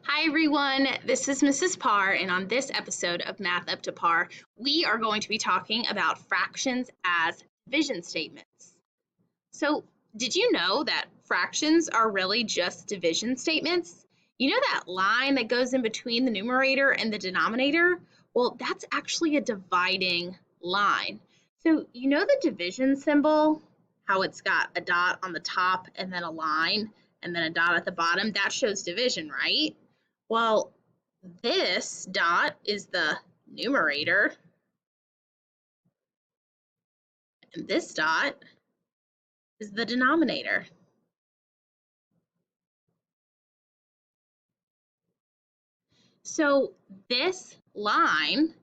Hi everyone, this is Mrs. Parr, and on this episode of Math Up to Par, we are going to be talking about fractions as division statements. So, did you know that fractions are really just division statements? You know that line that goes in between the numerator and the denominator? Well, that's actually a dividing line. So, you know the division symbol? How it's got a dot on the top and then a line and then a dot at the bottom? That shows division, right? Well, this dot is the numerator, and this dot is the denominator. So this line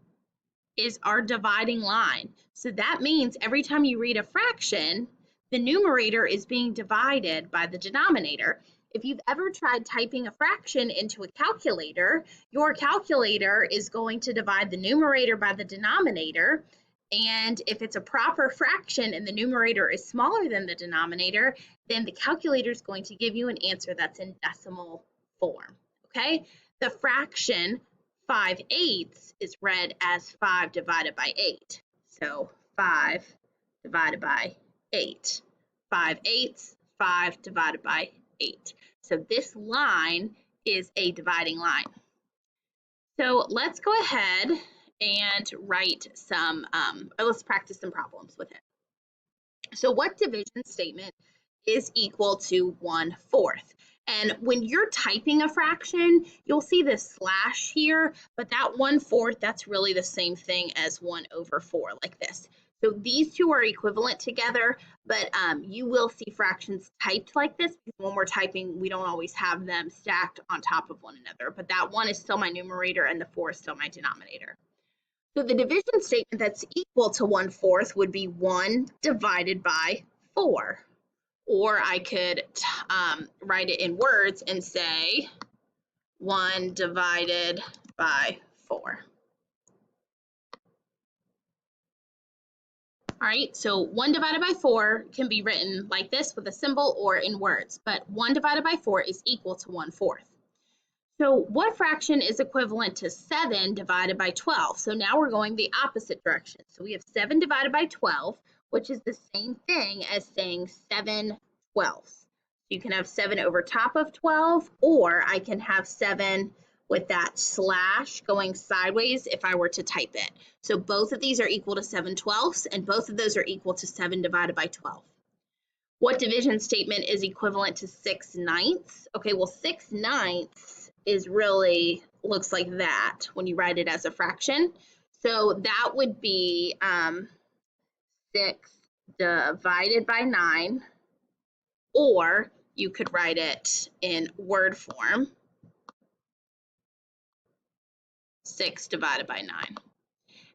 is our dividing line. So that means every time you read a fraction, the numerator is being divided by the denominator. If you've ever tried typing a fraction into a calculator, your calculator is going to divide the numerator by the denominator. And if it's a proper fraction and the numerator is smaller than the denominator, then the calculator is going to give you an answer that's in decimal form. Okay? The fraction 5/8 is read as 5 divided by 8. So 5 divided by 8. 5/8, 5 divided by 8. So this line is a dividing line. So let's go ahead and write some, let's practice some problems with it. So what division statement is equal to 1/4? And when you're typing a fraction, you'll see this slash here, but that 1/4, that's really the same thing as 1/4, like this. So these two are equivalent together, but you will see fractions typed like this because when we're typing, we don't always have them stacked on top of one another. But that 1 is still my numerator and the 4 is still my denominator. So the division statement that's equal to 1/4 would be 1 divided by 4. Or I could write it in words and say 1 divided by 4. All right, so 1 divided by 4 can be written like this with a symbol or in words, but 1 divided by 4 is equal to 1/4. So what fraction is equivalent to 7 divided by 12? So now we're going the opposite direction. So we have 7 divided by 12, which is the same thing as saying 7/12. You can have 7 over top of 12, or I can have 7 with that slash going sideways if I were to type it. So both of these are equal to 7/12, and both of those are equal to 7 divided by 12. What division statement is equivalent to 6/9? Okay, well 6/9 is really looks like that when you write it as a fraction. So that would be 6 divided by 9, or you could write it in word form, 6 divided by 9.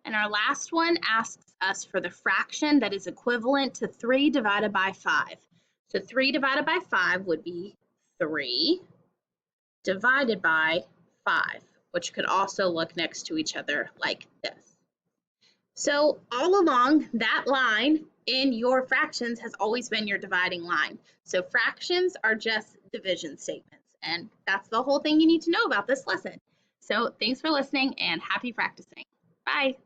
And our last one asks us for the fraction that is equivalent to 3 divided by 5. So 3 divided by 5 would be 3 divided by 5, which could also look next to each other like this. So all along, that line in your fractions has always been your dividing line. So fractions are just division statements, and that's the whole thing you need to know about this lesson. So thanks for listening and happy practicing. Bye.